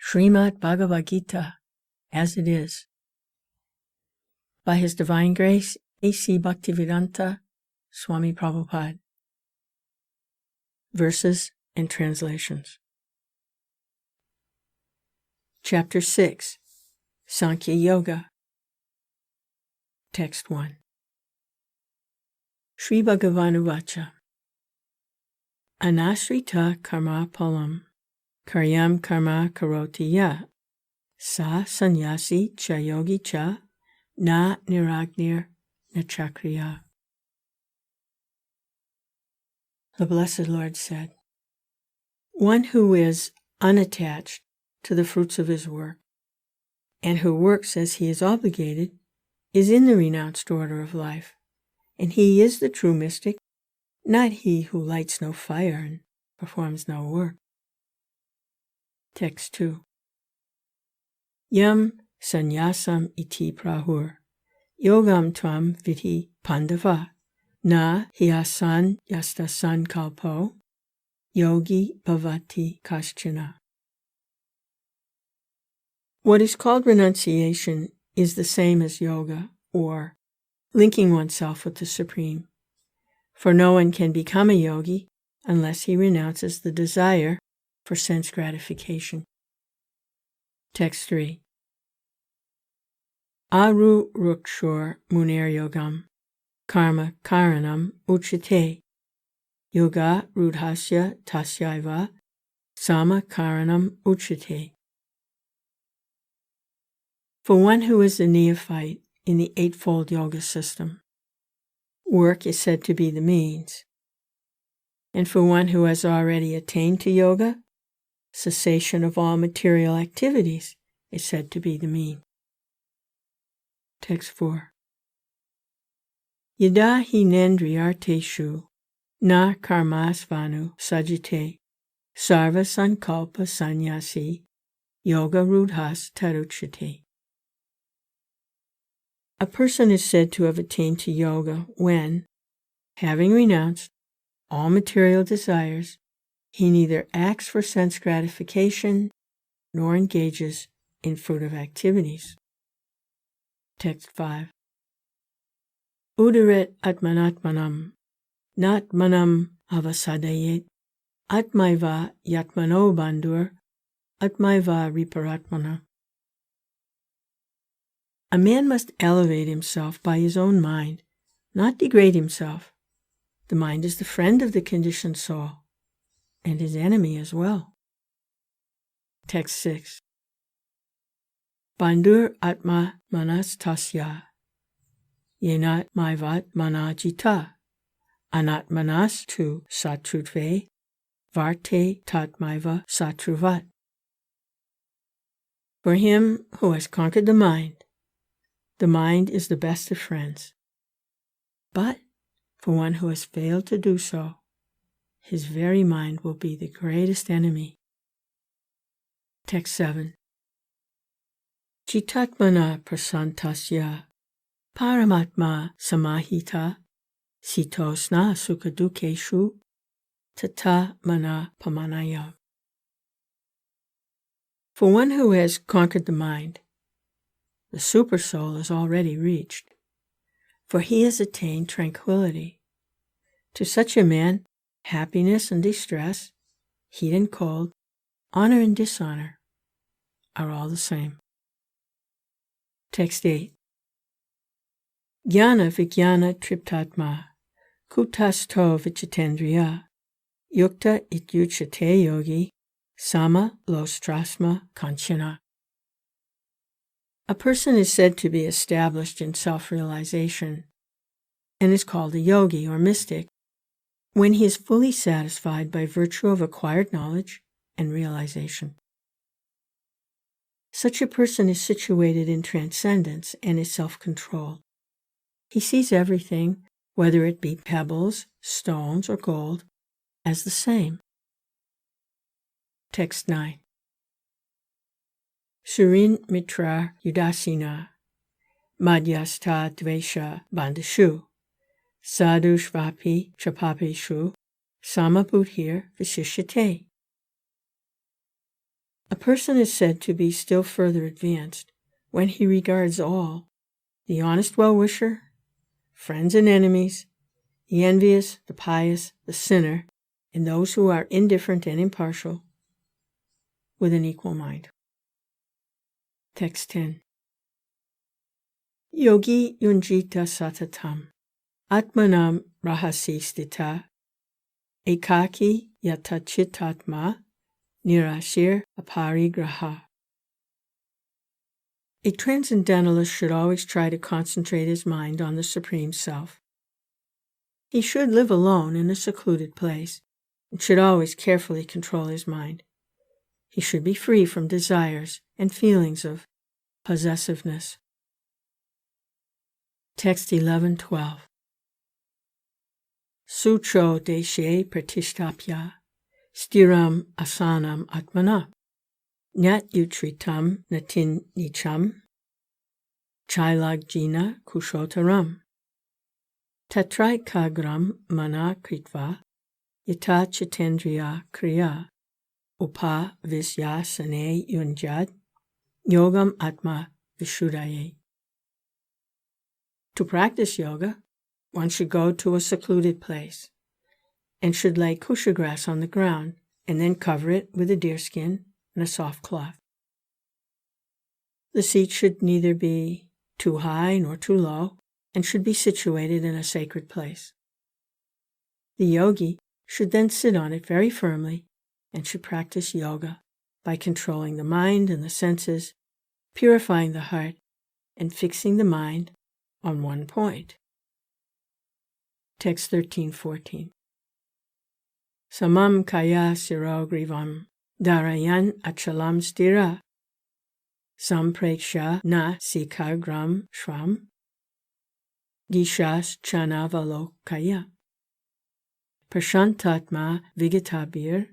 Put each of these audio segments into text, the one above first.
Srimad Bhagavad Gita, as it is. By His Divine Grace, A.C. Bhaktivedanta Swami Prabhupada. Verses and translations. Chapter 6, Sankhya Yoga. Text 1. Sri Bhagavan Uvacha. Anasrita karma palam, karyam karma karoti ya, sa sannyasi cha yogi cha, na niragnir na chakriya. The Blessed Lord said, one who is unattached to the fruits of his work, and who works as he is obligated, is in the renounced order of life, and he is the true mystic, not he who lights no fire and performs no work. Text 2. Yam sannyasam iti prahur, yogam tvam vidhi pandava, na hyasan yastasan kalpo, yogi bhavati kaschana. What is called renunciation is the same as yoga, or linking oneself with the Supreme. For no one can become a yogi unless he renounces the desire for sense gratification. Text 3. Aru rukshur munir yogam, karma karanam uchite, yoga rudhasya tasyaiva, sama karanam uchite. For one who is a neophyte in the Eightfold Yoga system, work is said to be the means. And for one who has already attained to yoga, cessation of all material activities is said to be the means. Text 4. Yada hinendriyarteshu na karmasvanu sajite sarva sankalpa sannyasi yoga rudhas taruchite. A person is said to have attained to yoga when, having renounced all material desires, he neither acts for sense gratification nor engages in fruitive activities. Text 5. Udaret atmanatmanam, natmanam avasadayet, atmaiva yatmano bandur, atmaiva riparatmana. A man must elevate himself by his own mind, not degrade himself. The mind is the friend of the conditioned soul, and his enemy as well. Text 6. Bandur atma manas tasya, yenat maivat manajita, anatmanas tu satrutve, varte tatmaiva satruvat. For him who has conquered the mind is the best of friends. But for one who has failed to do so, his very mind will be the greatest enemy. Text 7. Chitatmana prasantasya paramatma samahita sitosna sukadukeshu tata mana pamanaya. For one who has conquered the mind, the supersoul is already reached, for he has attained tranquility. To such a man, happiness and distress, heat and cold, honor and dishonor are all the same. Text 8. Jnana vijnana triptatma, kutasto vichitendriya, yukta ityuchate yogi, sama lostrasma kanchana. A person is said to be established in self-realization and is called a yogi or mystic when he is fully satisfied by virtue of acquired knowledge and realization. Such a person is situated in transcendence and is self-controlled. He sees everything, whether it be pebbles, stones, or gold, as the same. Text 9. Surin mitra udasina, madhyastha dvesha bandashu, sadhushvapi chapapeshu, samabudhir vishishyate. A person is said to be still further advanced when he regards all, the honest well-wisher, friends and enemies, the envious, the pious, the sinner, and those who are indifferent and impartial, with an equal mind. Text 10. Yogi yunjita satatam, atmanam rahasi stita, ekaki yatachitatma, nirashir aparigraha. A transcendentalist should always try to concentrate his mind on the Supreme Self. He should live alone in a secluded place and should always carefully control his mind. He should be free from desires and feelings of possessiveness. Text 11:12. Sucho deshe pratishtapya stiram asanam atmana nyat utritam natin nicham chailagjina kushotaram tatraikagram mana kritva yata chitendriya kriya upa visyasane yunjad yogam atma vishuddhaye. To practice yoga, one should go to a secluded place and should lay kusha grass on the ground and then cover it with a deerskin and a soft cloth. The seat should neither be too high nor too low and should be situated in a sacred place. The yogi should then sit on it very firmly and should practice yoga by controlling the mind and the senses, purifying the heart, and fixing the mind on one point. Text 13:14. Samam kaya sirogrivam darayan achalam stira sampreksha na sikagram shram dishas chanavalokaya prashantatma vigatabir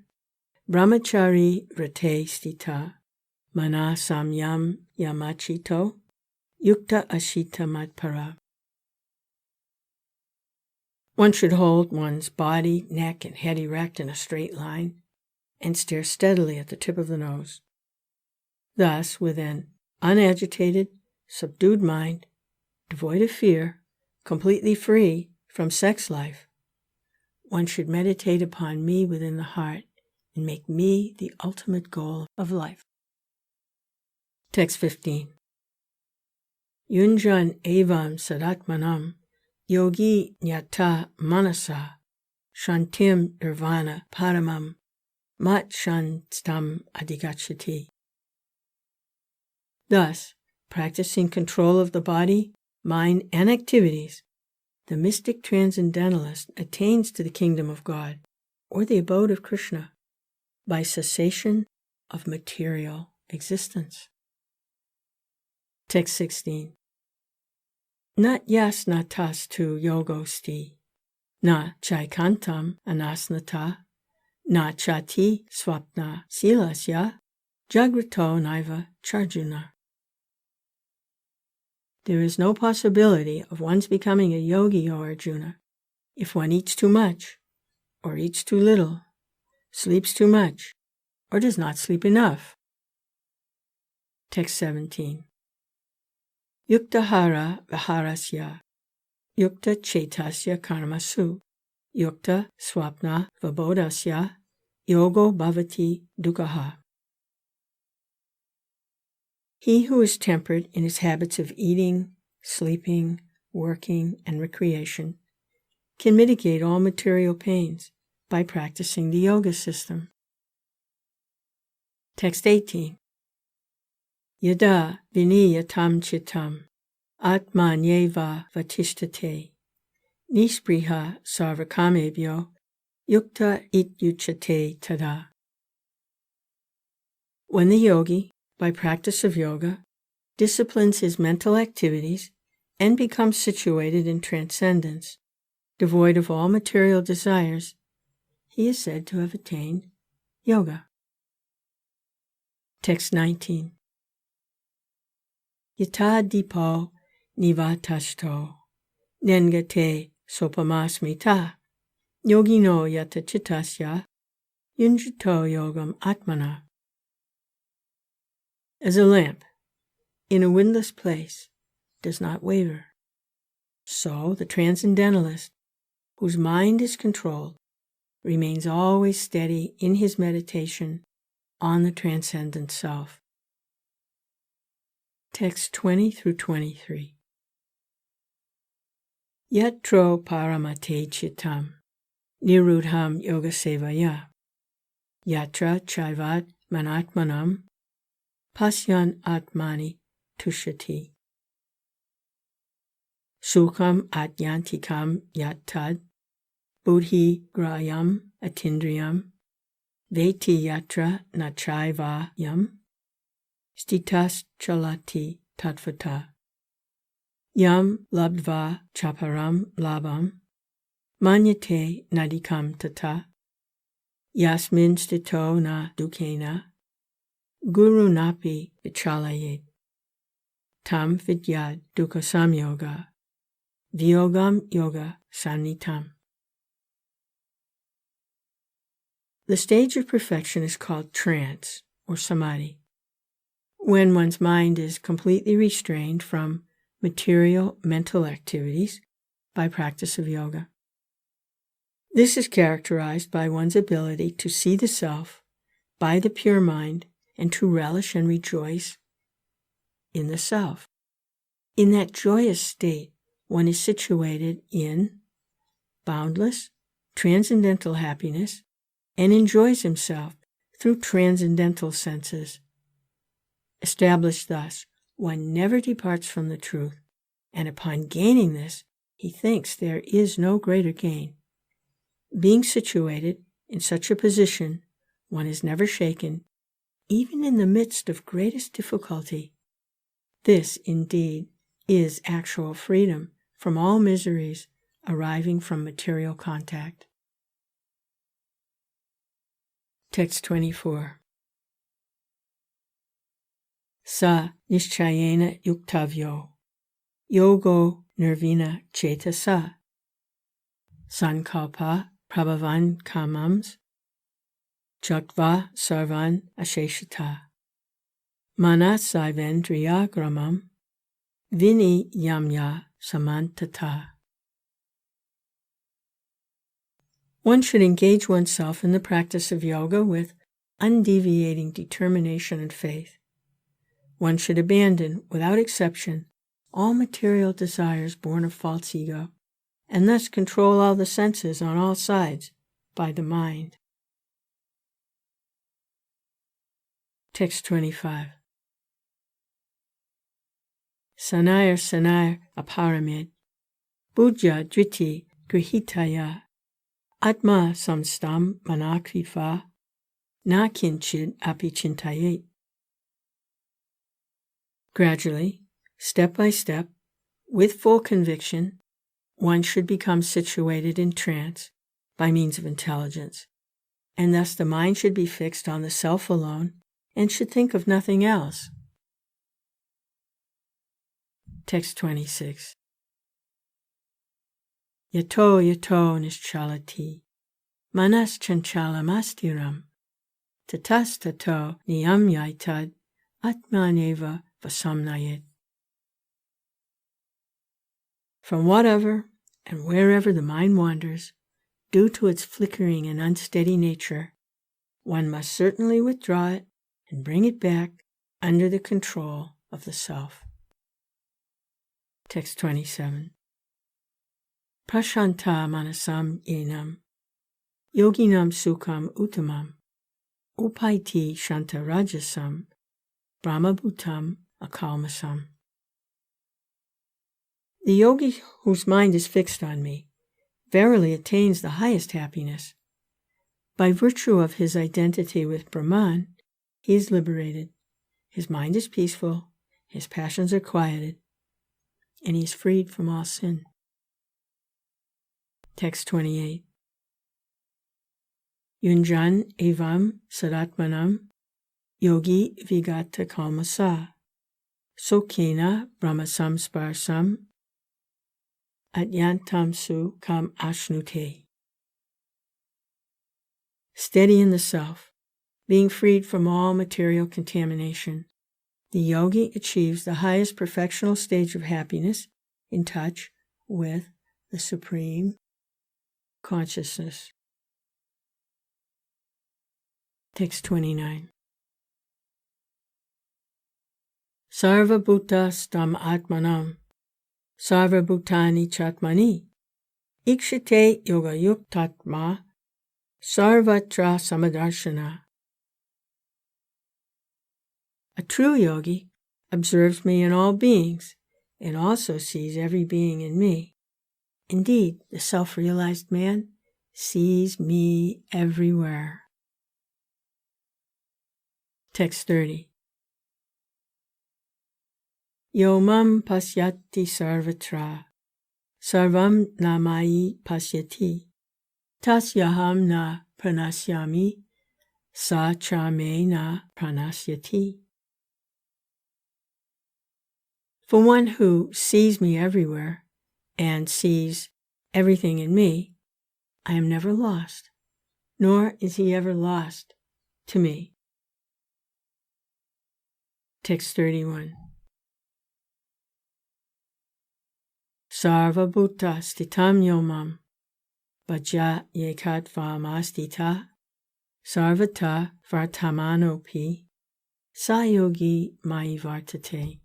brahmachari rate stita mana samyam yamachito yukta ashita matpara. One should hold one's body, neck, and head erect in a straight line and stare steadily at the tip of the nose. Thus, with an unagitated, subdued mind, devoid of fear, completely free from sex life, one should meditate upon me within the heart and make me the ultimate goal of life. Text 15. Yunjan evam sadatmanam yogi nyata manasa shantim nirvana paramam mat shantam adigachati. Thus, practicing control of the body, mind, and activities, the mystic transcendentalist attains to the kingdom of God, or the abode of Krishna, by cessation of material existence. Text 16. Nat yasnatas tu yogosti, na chaikantam anasnata, na chati swapna silasya, jagrato naiva charjuna. There is no possibility of one's becoming a yogi, O Arjuna, if one eats too much, or eats too little, sleeps too much, or does not sleep enough. Text 17. Yuktahara viharasya, yukta chetasya karmasu, yukta swapna vabodasya, yogo bhavati dukkha. He who is tempered in his habits of eating, sleeping, working, and recreation can mitigate all material pains by practicing the yoga system. Text 18. Yada viniyatam chitam atmanyeva vatishtate nispriha sarvakamebhyo yukta ityuchate tada. When the yogi, by practice of yoga, disciplines his mental activities and becomes situated in transcendence, devoid of all material desires, he is said to have attained yoga. Text 19. Yata dipo nivatashto nengate sopamasmita yogino yata chitasya yunjito yogam atmana. As a lamp in a windless place does not waver, so the transcendentalist, whose mind is controlled, remains always steady in his meditation on the transcendent self. Text 20 through 23. Yatro paramate chitam nirudham yoga sevaya yatra chaivat manatmanam pasyan atmani tushati sukham atyantikam yattad buddhi grayam atindriyam veti yatra nachaivayam stitas chalati tatvata yam labdva chaparam labam manyate nadikam tata yasmin stito na dukena guru napi vichalayet tam vidyad dukasam yoga vyogam yoga sanitam. The stage of perfection is called trance or samadhi, when one's mind is completely restrained from material mental activities by practice of yoga. This is characterized by one's ability to see the self by the pure mind and to relish and rejoice in the self. In that joyous state, one is situated in boundless, transcendental happiness and enjoys himself through transcendental senses. Established thus, one never departs from the truth, and upon gaining this, he thinks there is no greater gain. Being situated in such a position, one is never shaken, even in the midst of greatest difficulty. This, indeed, is actual freedom from all miseries arriving from material contact. Text 24. Sa nischayena yuktavyo yogo nirvina chetasa sankalpa prabhavan kamams jaktva sarvan asheshata manasivendriya gramam vini yamya samantata. One should engage oneself in the practice of yoga with undeviating determination and faith. One should abandon, without exception, all material desires born of false ego, and thus control all the senses on all sides by the mind. Text 25. Sanayar aparamid Bujya Driti Grihitaya Atma Samstam Manakrifa Na Kinchid Apichintayet. Gradually, step by step, with full conviction, one should become situated in trance by means of intelligence, and thus the mind should be fixed on the self alone and should think of nothing else. Text 26. Yato nischalati manas chanchalamasstiram tatas tato niyam yaitad atmaneva vasamnayet. From whatever and wherever the mind wanders, due to its flickering and unsteady nature, one must certainly withdraw it and bring it back under the control of the self. Text 27. Prashanta manasam yenam yoginam sukham uttamam upaiti shanta rajasam brahmabhutam akalmasam. The yogi whose mind is fixed on me verily attains the highest happiness. By virtue of his identity with Brahman, he is liberated, his mind is peaceful, his passions are quieted, and he is freed from all sin. Text 28. Yunjan evam sadatmanam yogi vigata kalmasa sokena brahmasam sparsam atyantam su kam ashnute. Steady in the self, being freed from all material contamination, The yogi achieves the highest perfectional stage of happiness in touch with the Supreme Consciousness. Text 29. Sarva bhutas tam atmanam, sarva bhutani chatmani, ikshite yoga yuktatma, sarvatra samadarshana. A true yogi observes me in all beings and also sees every being in me. Indeed, the self-realized man sees me everywhere. Text 30. Yo mam pasyati sarvatra, sarvam namai pasyati, tasyaham na pranasyami, sa cha me na pranasyati. For one who sees me everywhere and sees everything in me, I am never lost, nor is he ever lost to me. Text 31. Sarva bhuta stitam yomam, vajja yekat vamastita, sarvata vartamanopi, sa yogi mai vartate.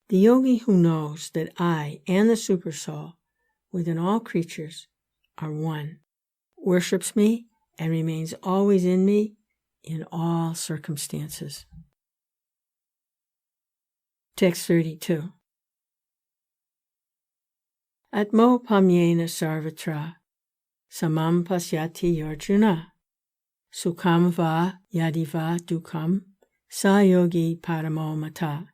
The yogi who knows that I and the Supersoul within all creatures are one, worships me and remains always in me in all circumstances. Text 32. Atmo pamyena sarvatra, samam pasyati Arjuna, sukham va yadiva dukham, sa yogi paramo mata.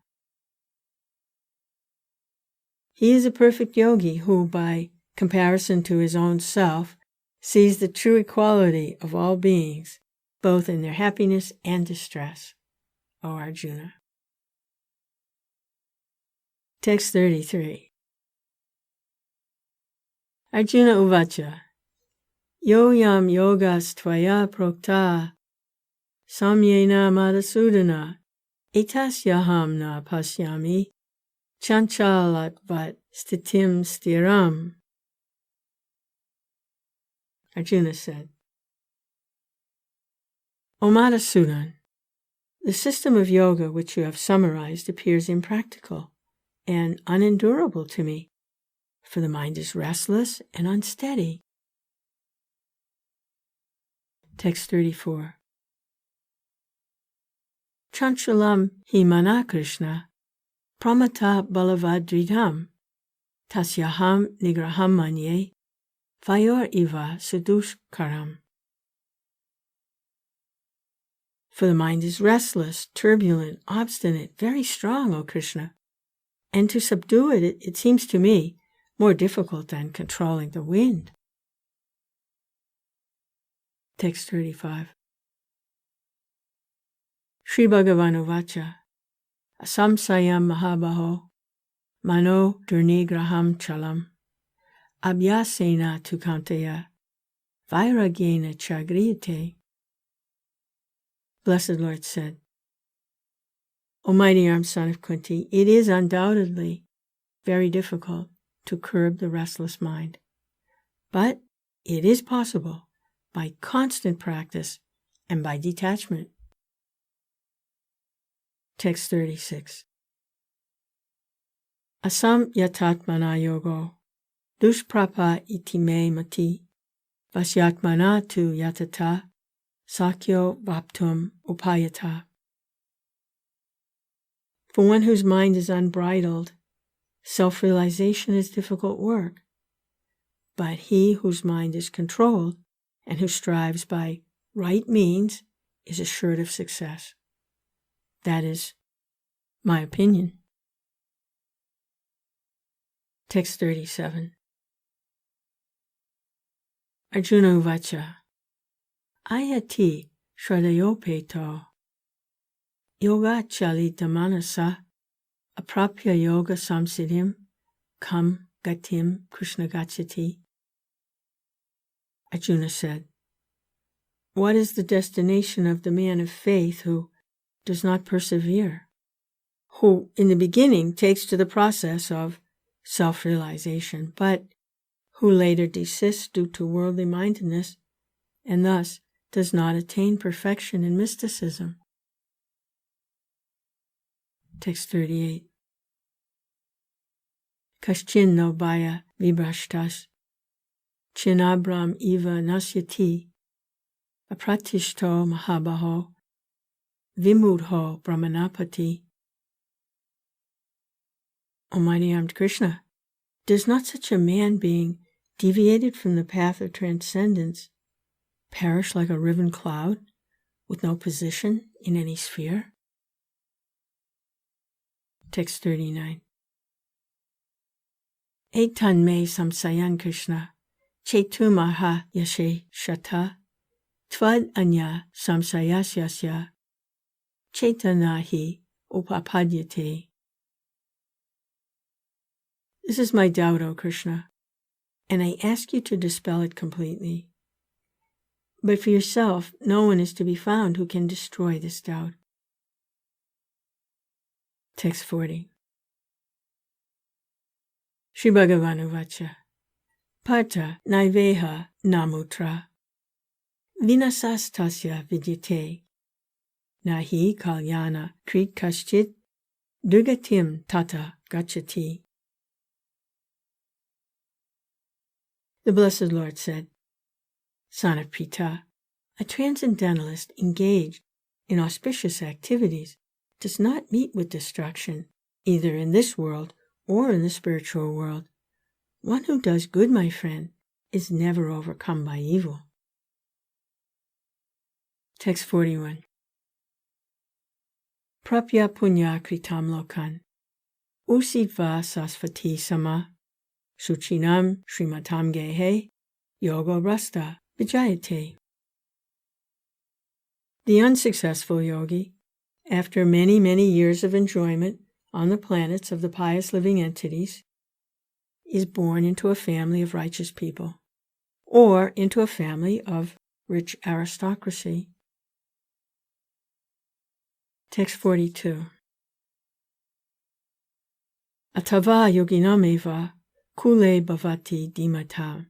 He is a perfect yogi who, by comparison to his own self, sees the true equality of all beings, both in their happiness and distress, O Arjuna. Text 33. Arjuna uvacha, yo yam yogas tvaya prokta, samyena madhusudana, etasyaham na pasyami, chanchalat vat stitim stiram. Arjuna said, O Madhusudan, the system of yoga which you have summarized appears impractical and unendurable to me, for the mind is restless and unsteady. Text 34. Chanchalam hi mana Krishna, pramata balavadridham, tasyaham nigraham manye, vayor iva sudushkaram. For the mind is restless, turbulent, obstinate, very strong, O Krishna, and to subdue it, it seems to me, more difficult than controlling the wind. Text 35. Sri Bhagavan uvacha, asamsayam mahabaho, mano durnigraham chalam, abhyasena tukantaya, vairagyena chagriyate. Blessed Lord said, O mighty armed son of Kunti, it is undoubtedly very difficult to curb the restless mind, but it is possible by constant practice and by detachment. Text 36. Asam yatatmana yogo, dushprapa iti me mati, vasyatmana tu yatata, sakyo vaptum upayata. For one whose mind is unbridled, self-realization is difficult work. But he whose mind is controlled and who strives by right means is assured of success. That is my opinion. Text 37. Arjuna uvacha, ayati shraddhayopeto, yoga chalita manasa, aprapya yoga samsiddhim, kam gatim Krishna gacchati. Arjuna said, what is the destination of the man of faith who, does not persevere, who in the beginning takes to the process of self-realization, but who later desists due to worldly mindedness and thus does not attain perfection in mysticism. Text 38. Kaschin no bhaya vibrashtas, chinabram eva nasyati, apratishto mahabaho, vimudho brahmanapati. Almighty Armed Krishna, does not such a man being deviated from the path of transcendence perish like a riven cloud with no position in any sphere? Text 39. Etan me samsayan Krishna, chetumaha yashe shata, tvad anya samsayasyasya, chetanahi upapadyate. This is my doubt, O Krishna, and I ask you to dispel it completely. But for yourself, no one is to be found who can destroy this doubt. Text 40. Sri Bhagavan uvacha, Partha naiveha namutra, vinasastasya vidyate, nahi kalyana krit kaschit, durgatim tata gachati. The Blessed Lord said, Son of Pritha, a transcendentalist engaged in auspicious activities does not meet with destruction, either in this world or in the spiritual world. One who does good, my friend, is never overcome by evil. Text 41. Prapya punya kritam lokan, usitva sasvati sama, Suchinam Srimatam Gehe Yoga Rasta Vijayate. The unsuccessful yogi, after many, many years of enjoyment on the planets of the pious living entities, is born into a family of righteous people, or into a family of rich aristocracy. Text 42. Atava yoginameva Kule bhavati dimata,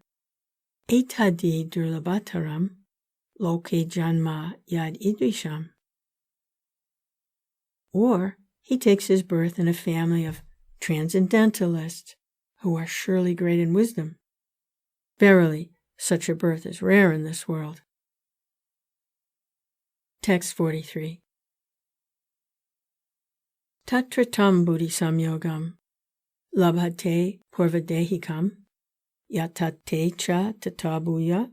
etadi durlabhataram, loke janma yad idvisham. Or he takes his birth in a family of transcendentalists who are surely great in wisdom. Verily, such a birth is rare in this world. Text 43. Tatratam buddhi samyogam, labhate purvadehikam, yatate cha tatabuya,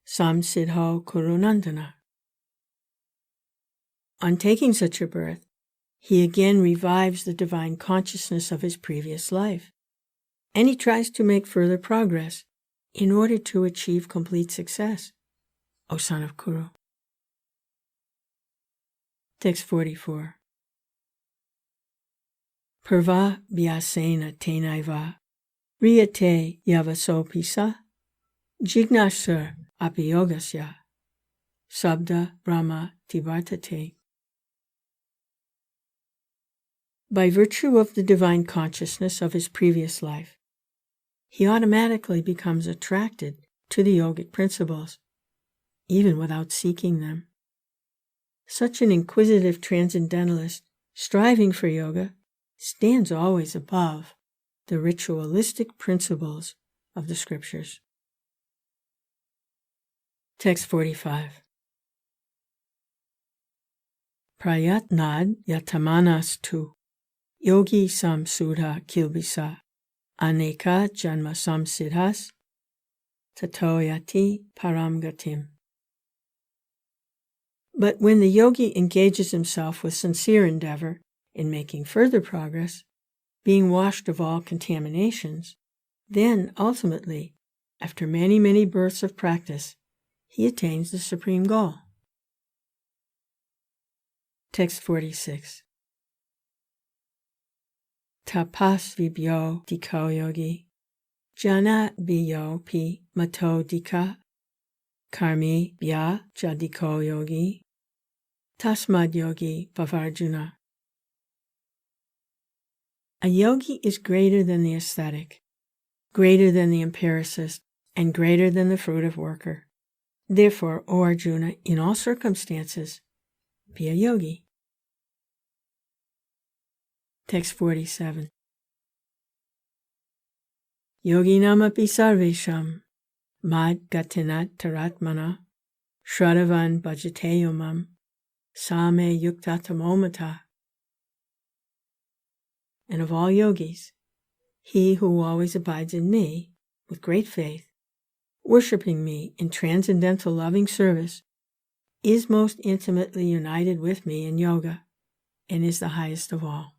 samsidho kurunandana. On taking such a birth, he again revives the divine consciousness of his previous life, and he tries to make further progress in order to achieve complete success, O son of Kuru. Text 44. Purva vyasena tenaiva, riyate yavasopisa, jignasur apiyogasya, sabda brahma tivartate. By virtue of the divine consciousness of his previous life, he automatically becomes attracted to the yogic principles, even without seeking them. Such an inquisitive transcendentalist striving for yoga stands always above the ritualistic principles of the scriptures. Text 45. Prayatnad yatamanastu yogi samsudha kilbisa aneka janma samsidhas tatoyati paramgatim. But when the yogi engages himself with sincere endeavor in making further progress, being washed of all contaminations, then ultimately, after many, many births of practice, he attains the supreme goal. Text 46. Tapas vibhyo diko yogi, jana biyo pi mato dika, karmi bya jadiko yogi, Tasmad yogi bhavarjuna. A yogi is greater than the ascetic, greater than the empiricist, and greater than the fruitive worker. Therefore, O Arjuna, in all circumstances, be a yogi. Text 47. Yoginam api sarvesham mad gatinat taratmana shradavan bhajate yomam same yuktatamomata. And of all yogis, he who always abides in me with great faith, worshipping me in transcendental loving service, is most intimately united with me in yoga and is the highest of all.